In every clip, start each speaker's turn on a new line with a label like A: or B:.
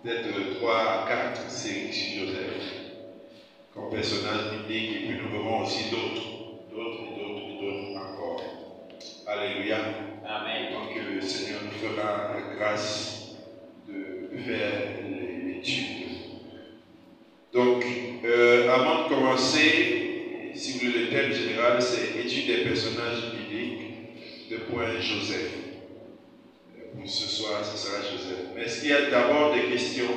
A: peut-être 3 à 4 séries sur Joseph comme personnage biblique, et puis nous verrons aussi d'autres encore. Alléluia.
B: Amen.
A: Donc le Seigneur nous fera la grâce de faire l'étude. Donc, avant de commencer, si vous voulez, le thème général, c'est étude des personnages bibliques de point Joseph. Pour ce soir, ce sera Joseph. Mais est-ce qu'il y a d'abord des questions,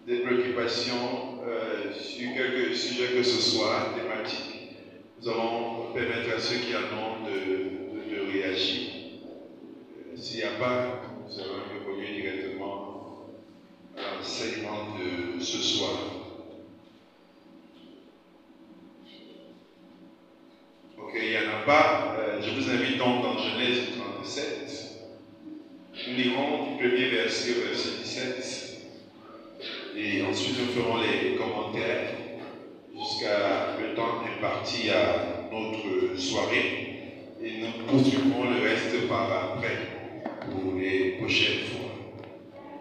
A: des préoccupations sur quelque sujet que ce soit, thématique? Nous allons permettre à ceux qui en ont de réagir. S'il n'y a pas, nous allons évoluer directement à l'enseignement de ce soir. Ok, il n'y en a pas. Je vous invite donc dans Genèse 37. Nous lirons du premier verset au verset 17. Et ensuite nous ferons les commentaires jusqu'à le temps imparti à notre soirée. Et nous poursuivrons le reste par après pour les prochaines fois.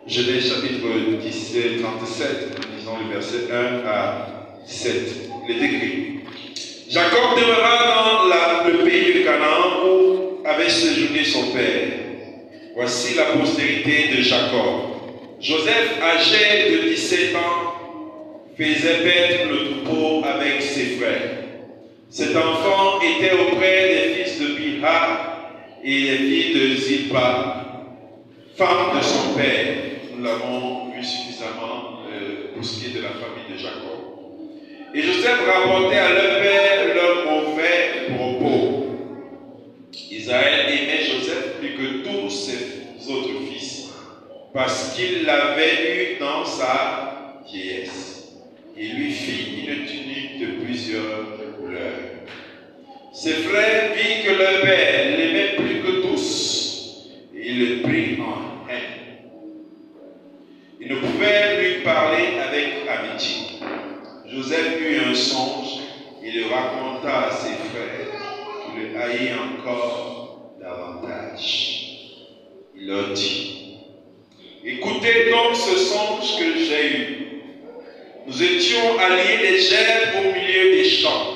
A: Genèse chapitre 37, nous lisons le verset 1 à 7. Il est écrit: Jacob demeura dans le pays de Canaan où avait séjourné son père. Voici la postérité de Jacob. Joseph, âgé de 17 ans, faisait paître le troupeau avec ses frères. Cet enfant était auprès des fils de Bilha et des filles de Zilpa, femme de son père. Nous l'avons vu suffisamment pour ce qui est de la famille de Jacob. Et Joseph rapportait à leur père leurs mauvais propos. Israël aimait Joseph plus que tous ses autres fils, parce qu'il l'avait eu dans sa vieillesse. Il lui fit une tunique de plusieurs couleurs. Ses frères virent que leur père l'aimait plus que tous, et il le prit en haine. Il ne pouvait lui parler avec amitié. Joseph eut un songe, il le raconta à ses frères, qui le haït encore davantage. Il leur dit: Écoutez donc ce songe que j'ai eu. Nous étions alliés des gerbes au milieu des champs.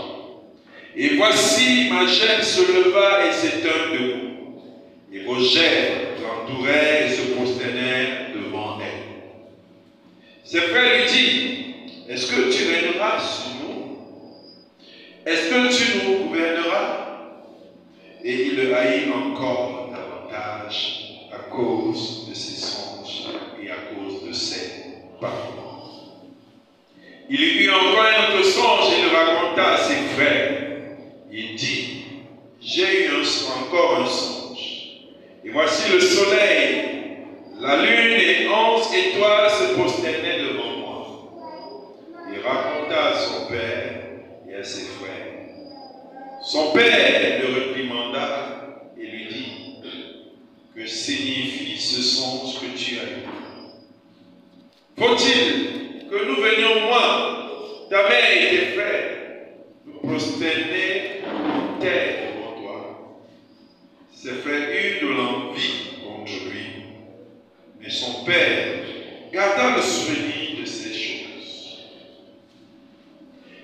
A: Et voici ma gerbe se leva et s'éteint debout. Et vos gerbes l'entourèrent et se prosternèrent devant elle. Ses frères lui disent: Est-ce que tu régneras sur nous? Est-ce que tu nous gouverneras? Et il le haït encore davantage à cause de ses songes et à cause de ses paroles. Il eut encore un autre songe et le raconta à ses frères. Il dit: J'ai eu encore un songe. Et voici le soleil, la lune et 11 étoiles se prosternaient devant moi. Il raconta à son père et à ses frères. Son père le réprimanda et lui dit: Que signifie ce songe que tu as eu? Faut-il que nous venions, moi, ta mère et tes frères, nous prosterner en terre devant toi? Ses frères eurent de l'envie contre lui, mais son père garda le souvenir de ces choses.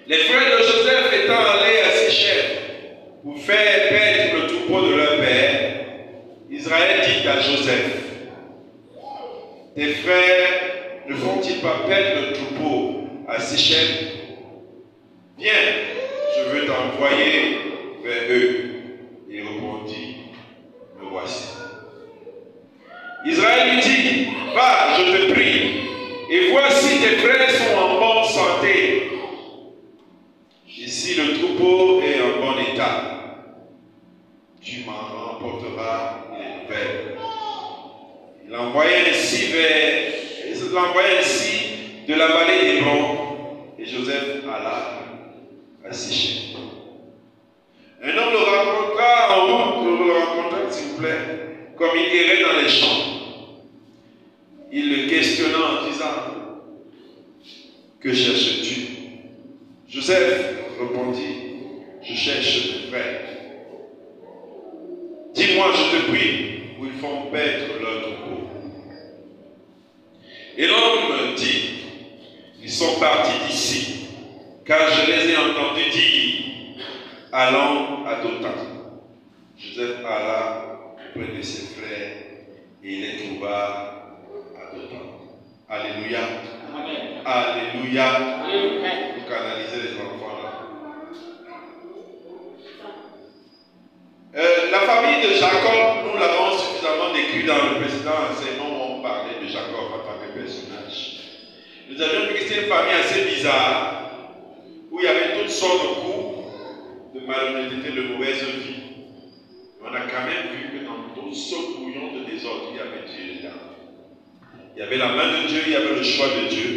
A: Les frères de Joseph étant allés à Sichem pour faire paître le troupeau de leur père, Israël dit à Joseph: Tes frères ne font-ils pas paître le troupeau à Sichem? Viens, je veux t'envoyer vers eux. Il répondit: Me voici. Israël lui dit: Va, je te prie, et voici tes frères sont en bonne santé. Ici le troupeau est en bon état. Tu m'en rapporteras les nouvelles. Il l'envoyait ainsi de la vallée d'Hébron, et Joseph alla à Sichem. Un homme le rencontra en route, s'il vous plaît, comme il errait dans les champs. Il le questionna en disant: Que cherches-tu? Joseph répondit: Je cherche mes frères. Dis-moi, je te prie, où ils font paître leur troupeau. Et l'homme dit, ils sont partis d'ici, car je les ai entendus dire, allons à Dothan. Joseph alla auprès de ses frères et il les trouva à Dothan. Alléluia. Amen. Alléluia. Amen. Vous canalisez les enfants là. La famille de Jacob, nous l'avons suffisamment décrit dans le précédent enseignement où on parlait de Jacob en tant que personnage. Nous avions vu que c'était une famille assez bizarre, où il y avait toutes sortes de coups, de malhonnêteté, de mauvaise vie. On a quand même vu que dans tout ce bouillon de désordre, il y avait Dieu dedans. Il y avait la main de Dieu, il y avait le choix de Dieu.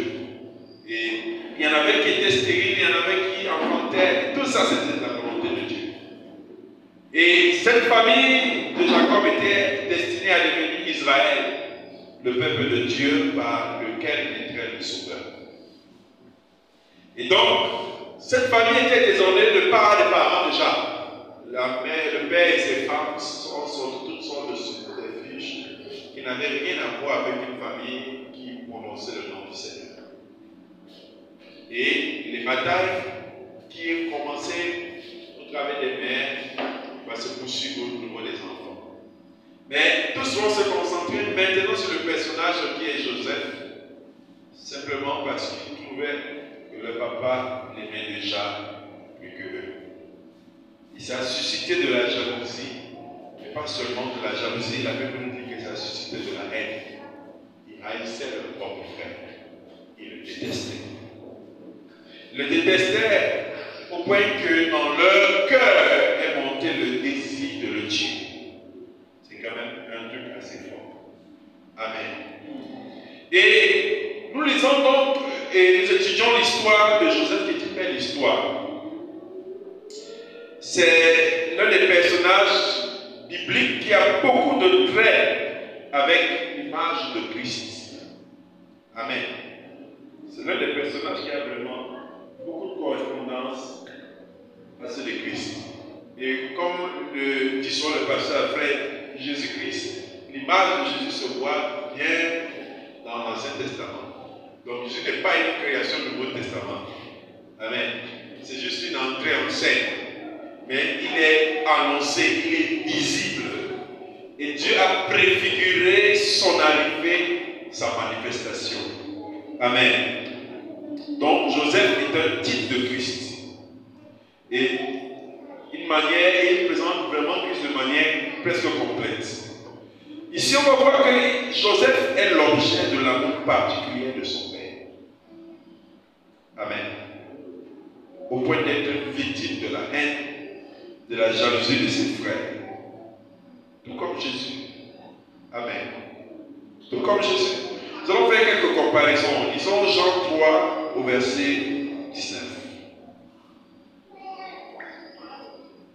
A: Et il y en avait qui étaient stériles, il y en avait qui enfantaient. Tout ça, c'était la volonté de Dieu. Et cette famille de Jacob était destinée à devenir Israël, le peuple de Dieu par lequel naîtrait le Sauveur. Et donc, cette famille était désordonnée de part des parents déjà. La mère, le père et ses femmes sont toutes sortes de subterfuges qui n'avaient rien à voir avec une famille qui prononçait le nom du Seigneur. Et les batailles qui commençaient au travers des mères va se poursuivre au niveau des enfants. Mais tous vont se concentrer maintenant sur le personnage qui est Joseph, simplement parce qu'ils trouvaient que leur papa l'aimait déjà plus que eux. Et ça a suscité de la jalousie, mais pas seulement de la jalousie, la Bible nous dit que ça a suscité de la haine. Il haïssait leur propre frère, il le détestait. Il le détestait au point que dans leur cœur est monté le désir de le tuer. C'est quand même un truc assez fort. Amen. Et nous lisons donc et nous étudions l'histoire de Joseph, qui est une belle histoire. C'est l'un des personnages bibliques qui a beaucoup de traits avec l'image de Christ. Amen. C'est l'un des personnages qui a vraiment beaucoup de correspondance à ceux de Christ. Et comme le dit souvent le pasteur après Jésus-Christ, l'image de Jésus se voit bien dans l'Ancien Testament. Donc Jésus n'est pas une création du Nouveau Testament. Amen. C'est juste une entrée en scène. Mais il est annoncé, il est visible. Et Dieu a préfiguré son arrivée, sa manifestation. Amen. Donc Joseph est un type de Christ. Et il présente vraiment Christ de manière presque complète. Ici, on va voir que Joseph est l'objet de l'amour particulier de son père. Amen. Au point d'être victime de la haine, de la jalousie de ses frères. Tout comme Jésus. Amen. Tout comme Jésus. Nous allons faire quelques comparaisons. Lisons Jean 3 au verset 19.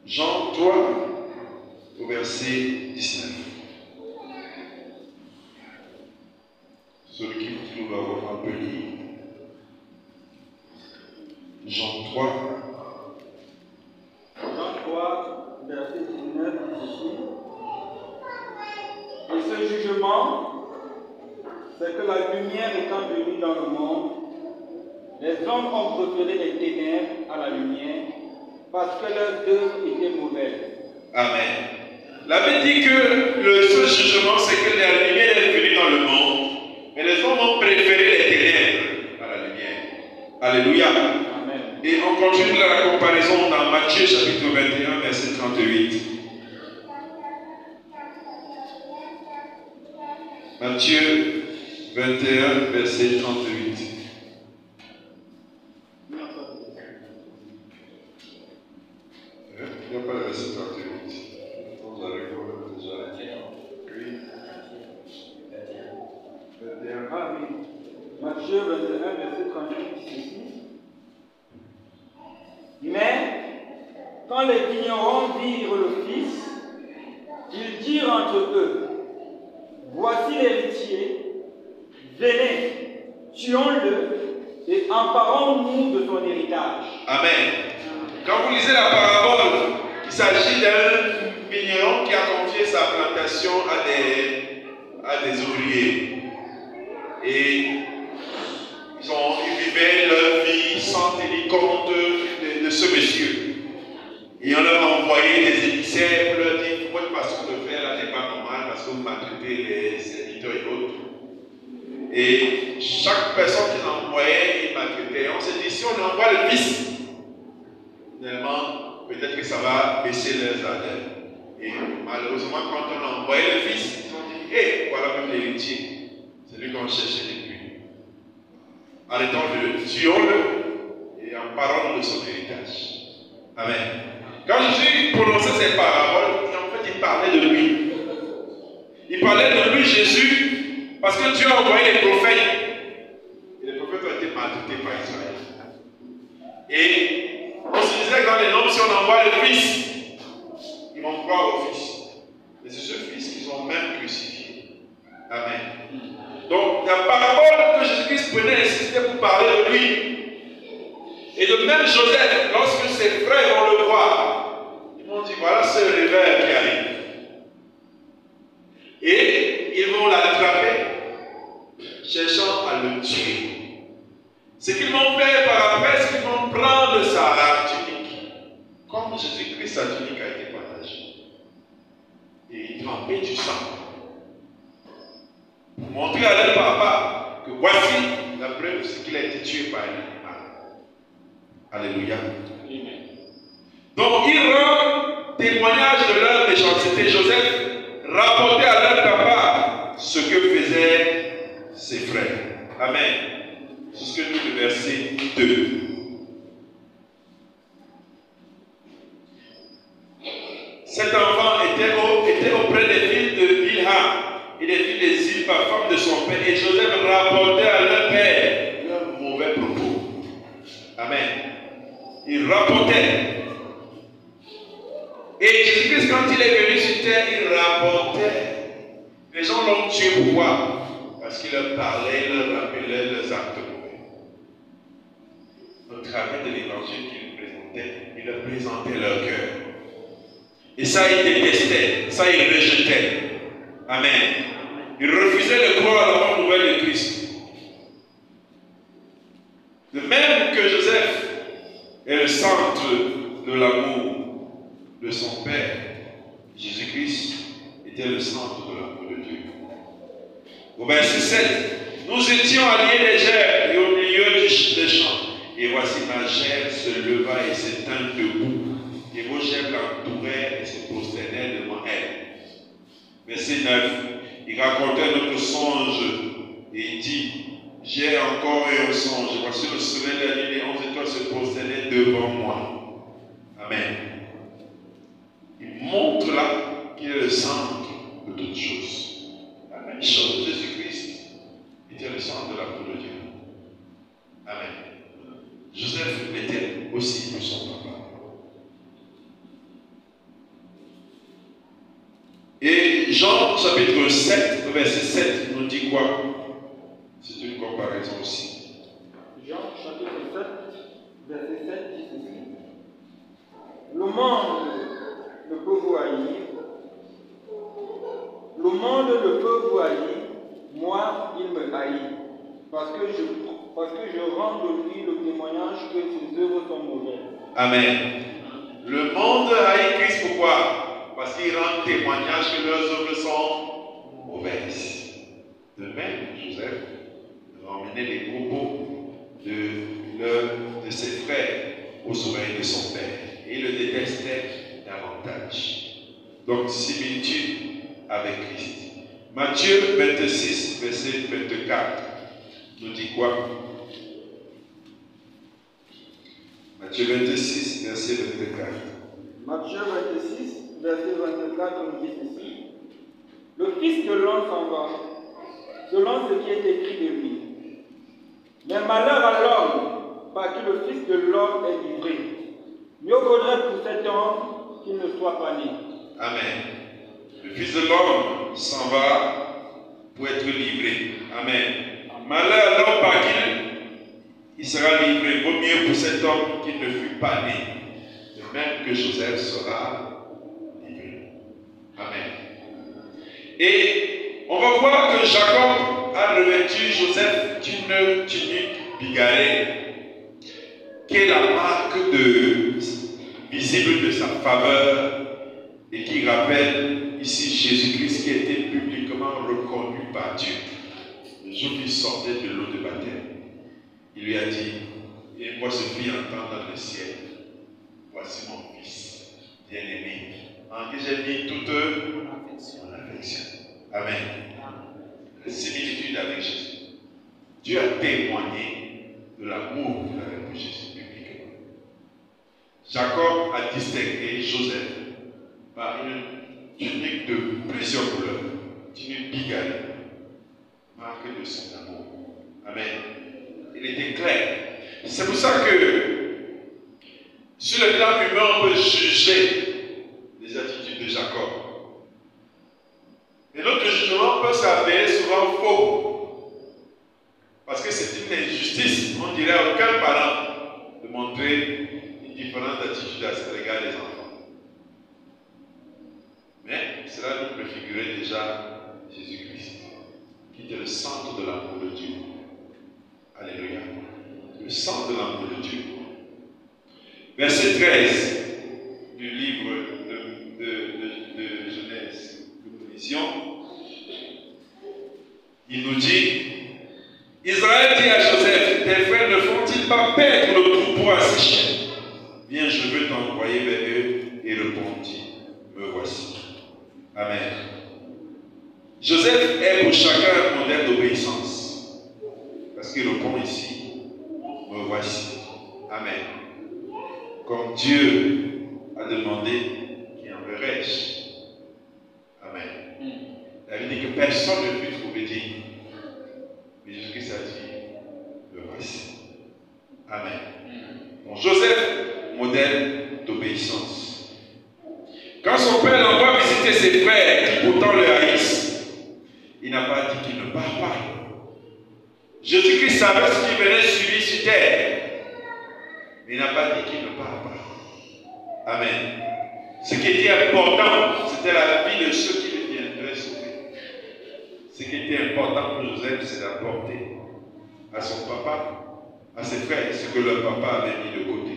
A: Jean 3 au verset 19. Celui qui vous trouve à votre peu lire. Jean 3.
B: Jean 3, verset 19 ici. Et ce jugement, c'est que la lumière étant venue dans le monde, les hommes ont préféré les ténèbres à la lumière parce que leurs œuvres étaient mauvaises.
A: Amen. La Bible dit que ce jugement, c'est que la lumière est venue dans le monde, mais les hommes ont préféré les ténèbres à la lumière. Alléluia.
B: Amen.
A: Et on continue la comparaison dans Matthieu chapitre 21, verset 38. Matthieu 21, verset 38. Il n'y a pas le verset 38. Vous avez déjà. Oui. 21.
B: Ah oui. Matthieu 21, verset 38 ici. Mais quand les vignerons virent le Fils, ils dirent entre eux, voici l'héritier, venez, tuons-le et emparons-nous de son héritage.
A: Amen. Quand vous lisez la parabole, il s'agit d'un vigneron qui a confié sa plantation à des ouvriers. Et ils vivaient leur vie sans tenir compte de ce monsieur. Et on leur a envoyé des émissaires pour leur dire: votre façon de faire là n'est pas normale parce que vous maltraitez les serviteurs et autres. Et chaque personne qu'ils envoyaient, ils maltraitaient. On s'est dit: si on envoie le fils, finalement, peut-être que ça va baisser leurs ardeurs. Et malheureusement, quand on a envoyé le fils, ils ont dit: hé, voilà même l'héritier. C'est lui qu'on cherchait depuis. Arrêtons-le, tuons-le et emparons-nous de son héritage. Amen. Quand Jésus prononçait ces paraboles, en fait, il parlait de lui. Il parlait de lui, Jésus, parce que Dieu a envoyé les prophètes. Et les prophètes ont été maltraités par Israël. Et on se disait que dans les noms, si on envoie le Fils, ils vont croire au Fils. Mais c'est ce Fils qu'ils ont même crucifié. Amen. Donc, la parabole que Jésus-Christ prenait insistait pour parler de lui. Et de même Joseph, lorsque ses frères vont le voir, ils vont dire: voilà ce rêveur qui arrive. Et ils vont l'attraper, cherchant à le tuer. Ce qu'ils vont faire par après, c'est qu'ils vont prendre sa tunique, comme Jésus-Christ, sa tunique a été partagée, et tremper du sang, pour montrer à leur papa que voici la preuve, c'est qu'il a été tué par un animal. Alléluia. Amen. Donc, ils rendent témoignage de leur méchanceté. Joseph rapportait à leur papa ce que faisaient ses frères. Amen. C'est ce que nous dit le verset 2. Cet enfant était auprès des filles de Bilha et des filles de Zilpa, femme de son père. Et Joseph rapportait à leur père leurs mauvais propos. Amen. Il rapportait. Et Jésus-Christ, quand il est venu sur terre, il rapportait. Les gens l'ont tué pourquoi? Parce qu'il leur parlait, il leur rappelait leurs actes mauvais. Au travers de l'évangile qu'il présentait, il leur présentait leur cœur. Et ça, il détestait, ça, il rejetait. Amen. Il refusait de croire à la bonne nouvelle de Christ. De même que Joseph est le centre de l'amour de son Père, Jésus-Christ était le centre de l'amour de Dieu. Au verset 7, nous étions alliés légères et au milieu des champs. Et voici ma chair se leva et se tint debout. Et vos chefs l'entouraient et se prosternèrent devant elle. Verset 9, il racontait notre songe et il dit: j'ai encore eu un songe. Voici le soleil de la nuit, les 11 étoiles se prosternaient devant moi. Amen. Il montre là qu'il est le centre de toutes choses. La même chose, Jésus-Christ était le centre de l'amour de Dieu. Amen. Joseph l'était aussi pour son papa. Et Jean chapitre 7, verset 7 nous dit quoi? C'est une comparaison aussi.
B: Jean chapitre 7, verset 7 dit ceci: le monde ne peut vous haïr. Le monde ne peut vous haïr. Moi, il me haït. Parce que je rends de lui le témoignage que ses œuvres sont mauvaises.
A: Amen. Le monde haït Christ pourquoi? Parce qu'il rend témoignage que leurs œuvres sont mauvaises. De même, Joseph emmener les propos de ses frères aux oreilles de son père. Et il le détestait davantage. Donc, similitude avec Christ. Matthieu 26, verset 24, nous dit quoi? Matthieu 26, verset 24.
B: Matthieu 26, verset 24, nous dit ceci: le Fils de l'homme s'en va, selon ce qui est écrit de lui. Mais malheur à l'homme par qui le Fils de l'homme est livré. Mieux vaudrait pour cet homme qu'il ne soit pas né.
A: Amen. Le Fils de l'homme s'en va pour être livré. Amen. Malheur à l'homme par qui il sera livré. Vaut mieux pour cet homme qu'il ne fût pas né. De même que Joseph sera livré. Amen. Et on va voir que Jacob a revêtu Joseph d'une tunique bigarrée, qui est la marque visible de sa faveur et qui rappelle ici Jésus-Christ qui a été publiquement reconnu par Dieu. Le jour qu'il sortait de l'eau de baptême, il lui a dit, et moi se fit entendre dans le ciel, voici mon fils bien-aimé, en qui j'ai mis toute mon affection. Amen. La similitude avec Jésus. Dieu a témoigné de l'amour qu'il avait pour Jésus publiquement. Jacob a distingué Joseph par une tunique de plusieurs couleurs, tunique bigarrée, marque de son amour. Amen. Il était clair. C'est pour ça que, sur le plan humain, on peut juger les attitudes de Jacob. Mais notre jugement peut s'avérer souvent faux. Parce que c'est une injustice, on dirait à aucun parent de montrer une différente attitude à l'égard des enfants. Mais cela nous préfigurait déjà Jésus-Christ, qui était le centre de l'amour de Dieu. Alléluia. Le centre de l'amour de Dieu. Verset 13 du livre de Genèse que nous lisions, il nous dit, Israël dit à Joseph, tes frères ne font-ils pas perdre le troupeau à Sichem? Viens, je veux t'envoyer vers eux. Et répondit, me voici. Amen. Joseph est pour chacun un modèle d'obéissance. Parce qu'il répond ici, me voici. Amen. Comme Dieu a demandé, qui enverrai-je? Amen. La Bible dit que personne ne put trouver digne. Mais Jésus-Christ a dit, me voici. Amen. Donc Joseph, modèle d'obéissance. Quand son père l'envoie visiter ses frères qui pourtant le haïssent, il n'a pas dit qu'il ne part pas. Jésus-Christ savait ce qui venait sur lui sur terre. Mais il n'a pas dit qu'il ne part pas. Amen. Ce qui était important, c'était la vie de ceux qui le viendraient sauver. Ce qui était important pour Joseph, c'est d'apporter à son papa, à ses frères, ce que leur papa avait mis de côté.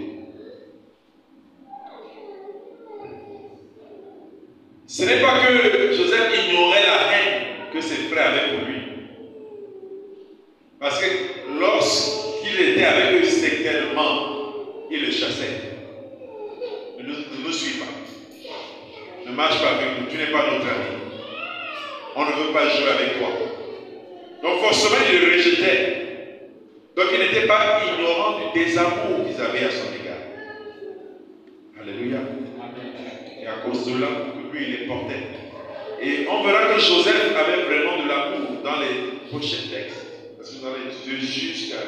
A: Ce n'est pas que Joseph ignorait la haine que ses frères avaient pour lui. Parce que lorsqu'il était avec eux sectairement, il le chassait. Ne nous suis pas. Ne marche pas avec nous. Tu n'es pas notre ami. On ne veut pas jouer avec toi. Donc forcément, il le rejetait. Donc il n'était pas ignorant du désamour qu'ils avaient à son égard. Alléluia. Et à cause de là, lui, il les portait. Et on verra que Joseph avait vraiment de l'amour dans les prochains textes. Parce que nous allons étudier jusqu'à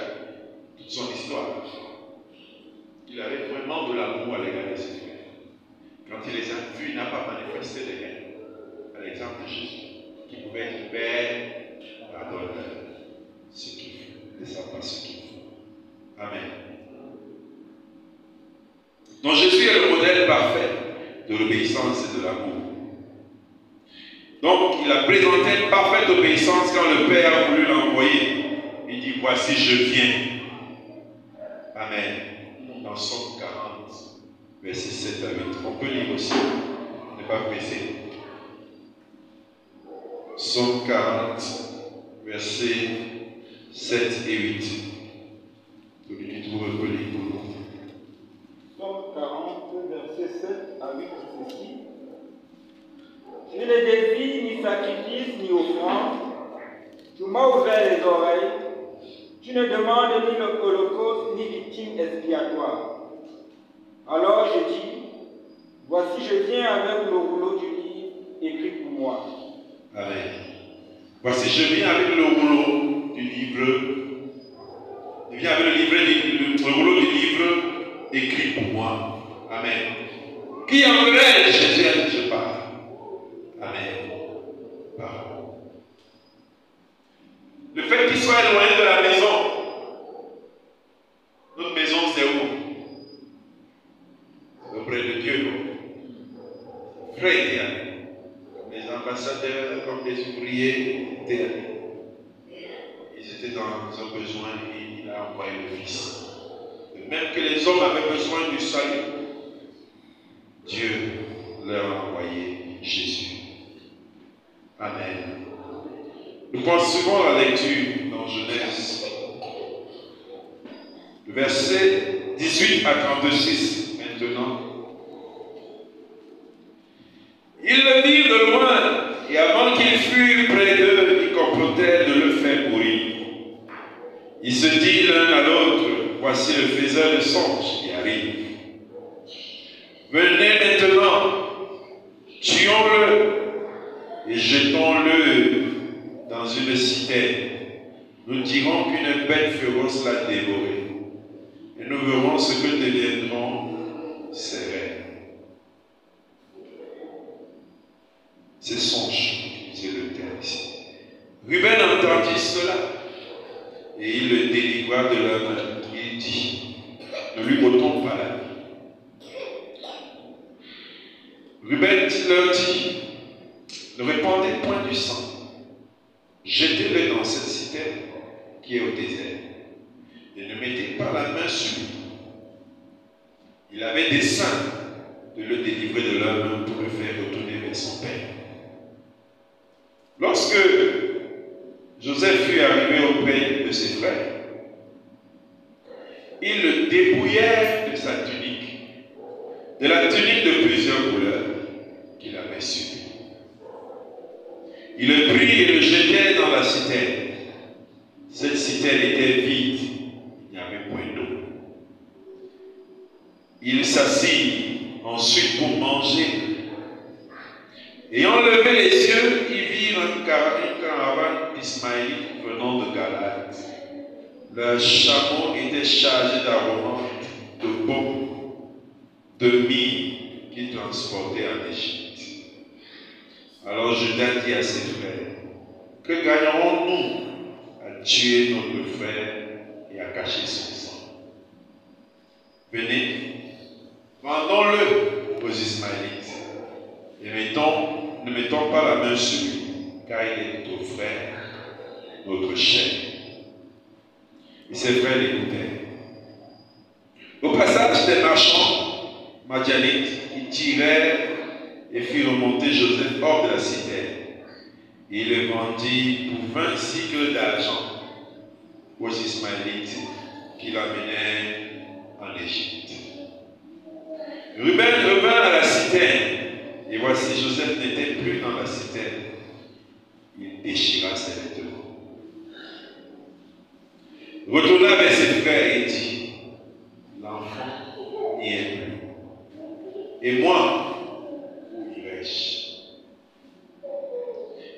A: toute son histoire. Il avait vraiment de l'amour à l'égard de ses frères. Quand il les a vus, il n'a pas manifesté de haine. À l'exemple de Jésus, qui pouvait être père, pardonneur, ce qu'il faut, ne savent pas ce qu'il faut. Amen. Donc Jésus est le modèle parfait de l'obéissance et de l'amour. Donc il a présenté une parfaite obéissance quand le Père a voulu l'envoyer. Il dit, voici je viens. Amen. Dans Somme 40, versets 7 à 8. On peut lire aussi. Ne pas pressé. Somme 40, versets 7 et 8. Celui qui trouve un peu lire pour nous.
B: Somme 40, versets 7 à 8, ceci. Je ne désire ni sacrifice ni offrande. Tu m'as ouvert les oreilles. Tu ne demandes ni l'holocauste ni victime expiatoire. Alors je dis, voici je viens avec le rouleau du livre écrit pour moi.
A: Amen. Voici je viens avec le rouleau du livre. Je viens avec le rouleau du livre écrit pour moi. Amen. Qui enverrai Jésus a dit je pars. Amen. Pardon. Le fait qu'il soit éloigné de la maison, notre maison c'est où? Auprès de Dieu, non? Frère, comme les ambassadeurs, comme les ouvriers, ont besoin et il a envoyé le Fils. De même que les hommes avaient besoin du salut, Dieu leur a envoyé Jésus. Amen. Nous poursuivons la lecture dans Genèse, versets 18 à 36 maintenant. Ils le virent de loin, et avant qu'ils fussent près d'eux, ils complotèrent de le faire mourir. Ils se dirent l'un à l'autre, voici le faiseur de songes qui arrive. Venez maintenant, tuons-le et jetons-le dans une citerne. Nous dirons qu'une bête féroce l'a dévoré, et nous verrons ce que deviendront ces rêves. Ces songes, c'est le terme ici. Ruben entendit cela, et il le délivra de leur main. Il dit, ne lui ôtons pas la vie. Ruben leur dit, ne répandez point du sang. Jetez-le dans cette citerne qui est au désert. Et ne mettez pas la main sur lui. Il avait dessein de le délivrer de leur main pour le faire retourner vers son père. Lorsque Joseph fut arrivé auprès de ses frères, ils le dépouillèrent de sa tunique, de la tunique de plusieurs couleurs qu'il avait sur lui. Ils le prirent et le jetèrent dans la citerne. Cette citerne était vide, il n'y avait point d'eau. Ils s'assirent ensuite pour manger. Ayant levé les yeux, ils virent une caravane d'Ismaélites venant de Galade. Leurs chameaux étaient chargés d'aromates, de baume, de myrrhe qu'ils transportaient en Égypte. Alors Judas dit à ses frères, que gagnerons-nous à tuer notre frère et à cacher son sang? Venez, vendons-le aux Ismaélites et ne mettons pas la main sur lui, car il est notre frère, notre chair. Et ses frères l'écoutèrent. Au passage des marchands madianites, ils tirèrent et firent remonter Joseph hors de la citerne. Et il le vendit pour 20 cycles d'argent aux Ismaélites qui l'amenèrent en Égypte. Ruben revint à la citerne, et voici Joseph n'était plus dans la citerne. Il déchira ses vêtements. Retourna vers ses frères et dit, l'enfant n'y est plus. Et moi, où irai-je?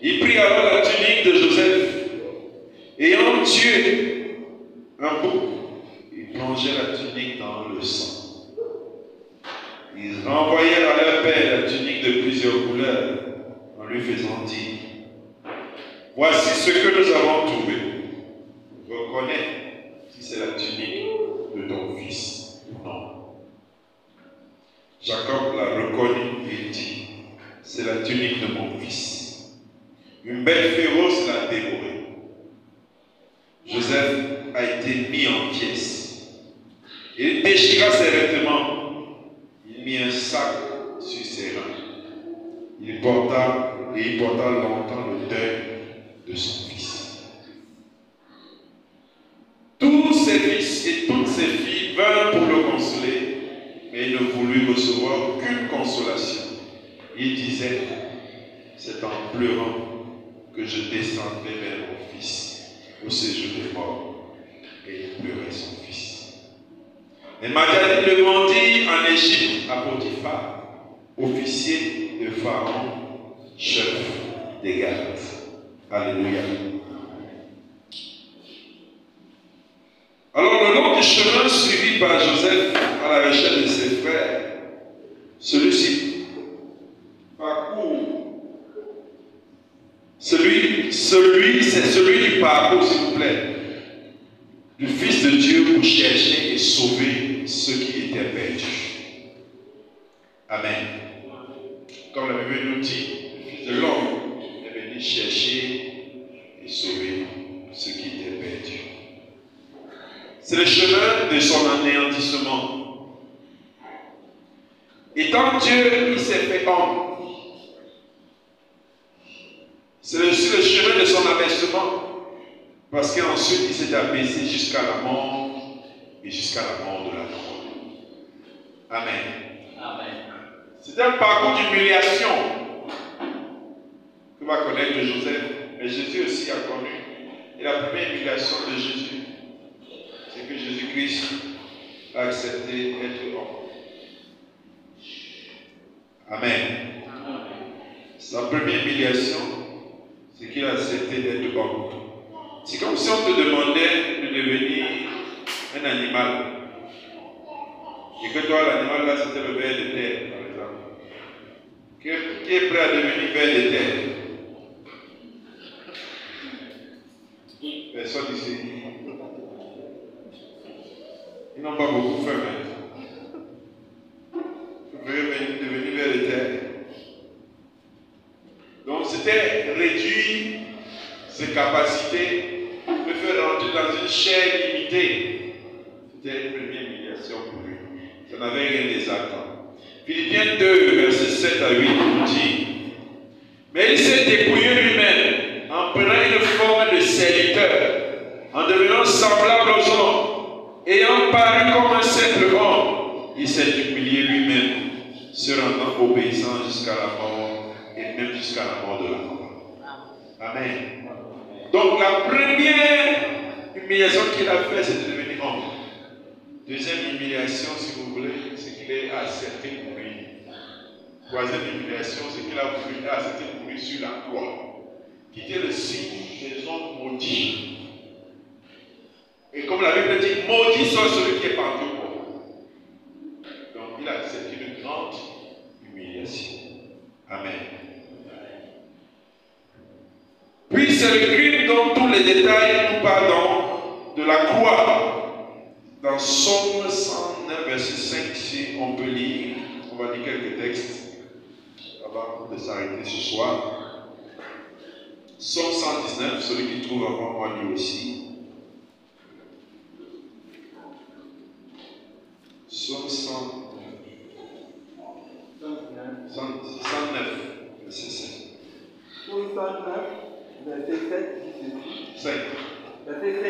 A: Il prit alors la tunique de Joseph, ayant tué un bouc, il plongeait la tunique dans le sang. Ils renvoyèrent à leur père la tunique de plusieurs couleurs, en lui faisant dire, voici ce que nous avons trouvé. Reconnais si c'est la tunique de ton fils ou non. Jacob l'a reconnu et dit, c'est la tunique de mon fils. Une bête féroce l'a dévoré. Joseph a été mis en pièces. Il déchira ses vêtements. Il mit un sac sur ses reins. Il porta longtemps le deuil de son fils. Tous ses fils et toutes ses filles vinrent pour le consoler, mais il ne voulut recevoir aucune consolation. Il disait, c'est en pleurant que je descendrai vers mon fils au séjour des morts. Et il pleurait son fils. Les Madianites le vendirent en Égypte à Potiphar, officier de Pharaon, chef des gardes. Alléluia. Alors, le long du chemin suivi par Joseph à la recherche de ses frères, celui-ci parcourt. C'est celui du parcours, s'il vous plaît, du Fils de Dieu pour chercher et sauver ceux qui étaient perdus. Amen. Comme la Bible nous dit, le Fils de l'homme est venu chercher et sauver ceux qui étaient perdus. C'est le chemin de son anéantissement. Étant Dieu, il s'est fait homme. C'est aussi le chemin de son abaissement. Parce qu'ensuite, il s'est abaissé jusqu'à la mort et jusqu'à la mort de la croix. Amen.
B: Amen.
A: C'est un parcours d'humiliation que va connaître Joseph. Mais Jésus aussi a connu. Et la première humiliation de Jésus, c'est que Jésus-Christ a accepté d'être homme. Amen. Sa première humiliation, c'est qu'il a accepté d'être homme. C'est comme si on te demandait de devenir un animal. Et que toi, l'animal là, c'était le ver de terre, par exemple. Qui est prêt à devenir ver de terre? Personne ici. Ils n'ont pas beaucoup faim, mais vous pouvez devenir ver de terre. Donc c'était réduire ses capacités, me faire rentrer dans une chair limitée. C'était une première humiliation pour lui. Ça n'avait rien d'exaltant. Philippiens 2, versets 7 à 8 nous dit: mais il s'est dépouillé lui-même en prenant une forme de serviteur, en devenant semblable aux hommes, ayant paru comme un simple homme, il s'est humilié lui-même, se rendant obéissant jusqu'à la mort et même jusqu'à la mort de la croix. Amen. Donc la première humiliation qu'il a faite, c'est de devenir homme. Deuxième humiliation, si vous voulez, c'est qu'il est accepté de mourir. Troisième humiliation, c'est qu'il a accepté de mourir sur la croix, qui était le signe des hommes maudits. Et comme la Bible dit, maudit soit celui qui est pendu au corps. Donc il a accepté une grande humiliation. Amen. Puis c'est le crime dont tous les détails nous parlent de la croix. Dans Psaume 109, verset 5, si on peut lire, on va lire quelques textes avant de s'arrêter ce soir. Psaume 119, celui qui trouve avant moi lui aussi. Psaume 109, verset 5.
B: Psaume 109, verset 7, dit ceci.
A: 5.
B: Verset 5.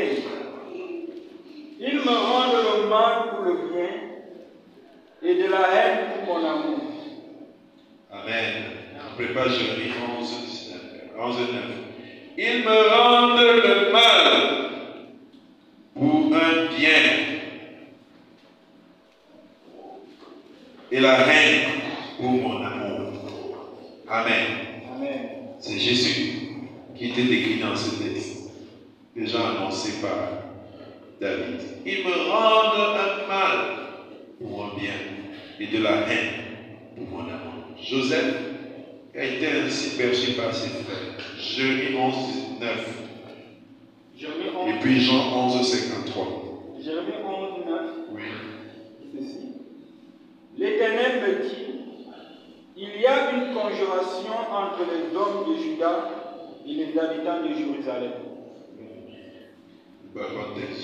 B: Ils me rendent le mal pour le bien et de la haine pour mon amour.
A: Amen. On prépare Jérémie 11, 9. Ils me rendent le mal pour un bien et la haine pour mon amour. Amen.
B: Amen.
A: C'est Jésus qui était décrit dans ce texte, déjà annoncé par David. Ils me rendent un mal pour un bien et de la haine pour mon amour. Joseph a été ainsi perçu par ses frères. Jérémie 11, 9. Et puis Jean 11, 53.
B: Jérémie 11, 9.
A: Oui.
B: Ceci. L'Éternel me dit: il y a une conjuration entre les hommes de Juda et les habitants de Jérusalem.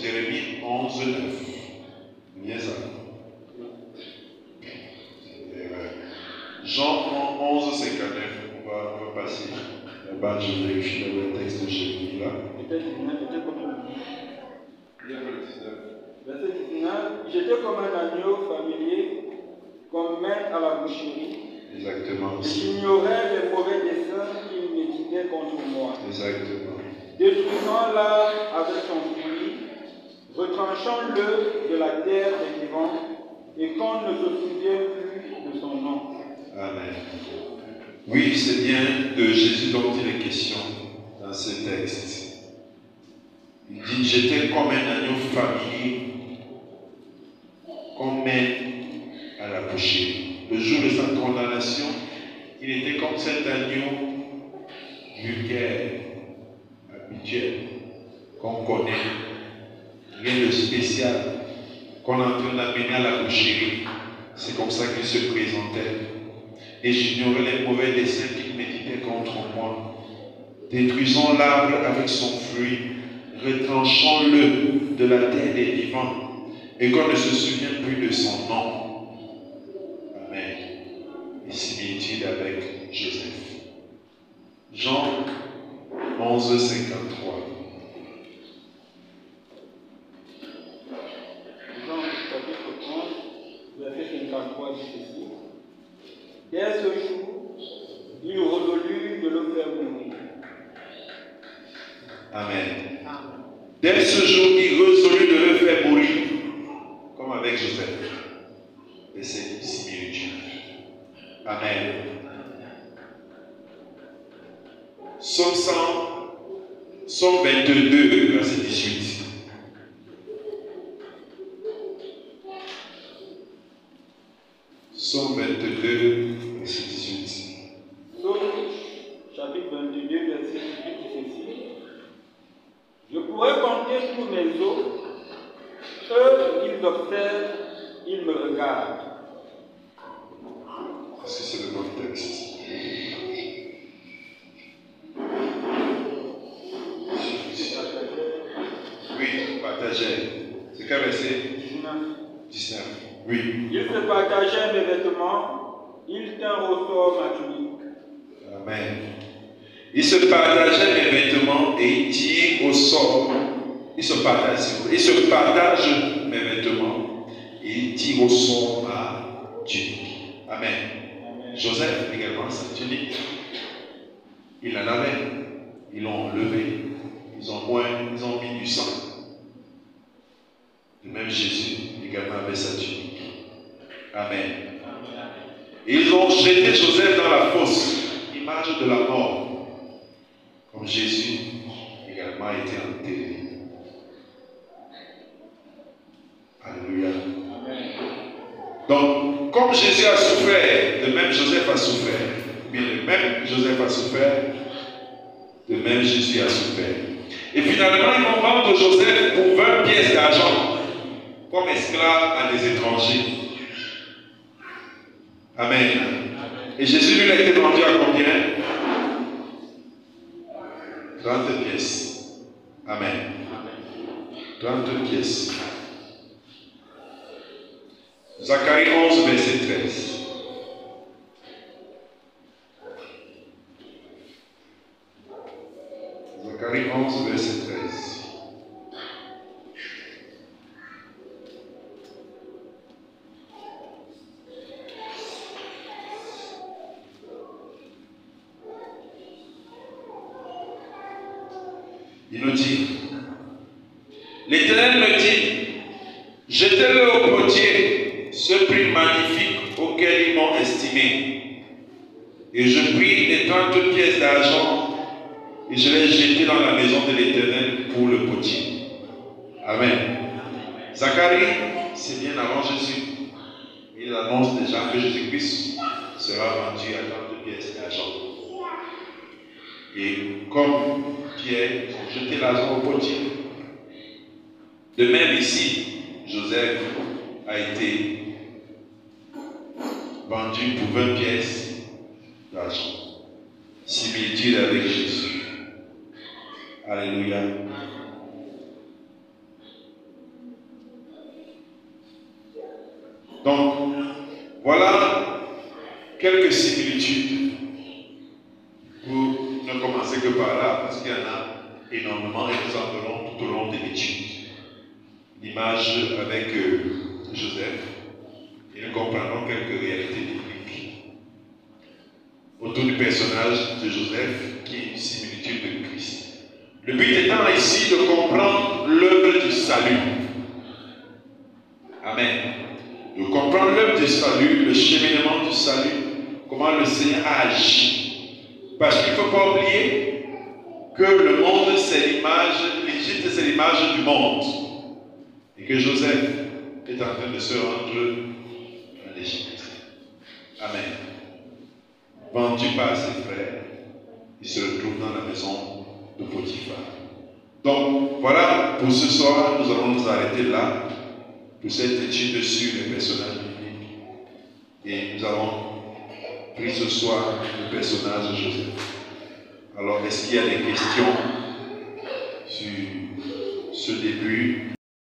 A: Jérémie 11, 9. Bien ça. Jean 11, 59. On va passer. Là-bas, je vérifie le texte de Jérémie là.
B: Verset 19. J'étais comme un agneau familier qu'on mène à la boucherie.
A: Exactement.
B: J'ignorais les mauvais desseins qui méditaient contre moi.
A: Exactement.
B: Détruisant-la avec son fruit, retranchant-le de la terre des vivants, et qu'on ne se souvient plus de son nom.
A: Amen. Oui, c'est bien de Jésus dont il est question dans ce texte. Il dit: j'étais comme un agneau familier qu'on mène à la boucherie. Le jour de sa condamnation, il était comme cet agneau vulgaire, habituel, qu'on connaît, rien de spécial, qu'on est en train d'amener à la boucherie. C'est comme ça qu'il se présentait. Et j'ignorais les mauvais desseins qu'il méditait contre moi. Détruisons l'arbre avec son fruit, retranchons-le de la terre des vivants et qu'on ne se souvient plus de son nom. Amen. Et similitude avec Joseph. Jean 11, 53.
B: Jean chapitre 11, verset 53 dit ceci. Dès ce jour, il résolut de le faire mourir.
A: Amen. Dès ce jour, il résolut de le faire mourir, comme avec Joseph. Et c'est une similitude. Amen. Psaume 22, verset 18. Psaume 22, verset 18.
B: Psaume chapitre 22, verset 18 dit ceci. Je pourrais compter tous mes os, eux, ils observent, ils me regardent.
A: Est-ce que c'est le bon texte? Oui, partagez. C'est quel verset? 19. Oui.
B: Ils se partageaient mes vêtements, ils tinrent au sort ma tunique.
A: Amen. Ils se partageaient mes vêtements et ils tirent au sort. Ils se partagent mes vêtements et ils tirent au sort ma tunique. Amen. Joseph également, sa tunique, il en avait. Ils l'ont enlevé. Ils ont mis du sang. De même Jésus également avait sa tunique. Amen. Et ils ont jeté Joseph dans la fosse, image de la mort, comme Jésus également a été enterré. Alléluia. Donc, comme Jésus a souffert, de même Joseph a souffert. Bien, de même Joseph a souffert, de même Jésus a souffert. Et finalement, ils vont vendre Joseph pour 20 pièces d'argent, comme esclave à des étrangers. Amen. Et Jésus lui a été vendu à combien? 30 pièces. Amen. 30 pièces. Zacharie 11, verset 13. Zacharie 11, verset 13. Il nous dit, l'Éternel me dit, jetez-le au potier, ce prix magnifique auquel ils m'ont estimé. Et je pris les 30 pièces d'argent et je l'ai jeté dans la maison de l'Éternel pour le potier. Amen. Zacharie, c'est bien avant Jésus. Il annonce déjà que Jésus-Christ sera vendu à 30 pièces d'argent. Et comme Pierre, ils ont jeté l'argent au potier. De même ici, Joseph a été vendu pour 20 pièces d'argent. Similitude avec Jésus. Alléluia. Donc, voilà quelques similitudes. Pour ne commencer que par là, parce qu'il y en a énormément et nous en verrons tout au long de l'étude. L'image avec Joseph, et nous comprendrons quelques réalités bibliques autour du personnage de Joseph qui est une similitude de Christ. Le but étant ici de comprendre l'œuvre du salut. Amen. De comprendre l'œuvre du salut, le cheminement du salut, comment le Seigneur a agi. Parce qu'il ne faut pas oublier que le monde, c'est l'image, l'Égypte, c'est l'image du monde. Et que Joseph est en train de se rendre en Égypte. Amen. Vendu par ses frères, il se retrouve dans la maison de Potiphar. Donc, voilà, pour ce soir, nous allons nous arrêter là, pour cette étude sur les personnages bibliques. Et nous avons pris ce soir le personnage de Joseph. Alors, est-ce qu'il y a des questions sur ce début?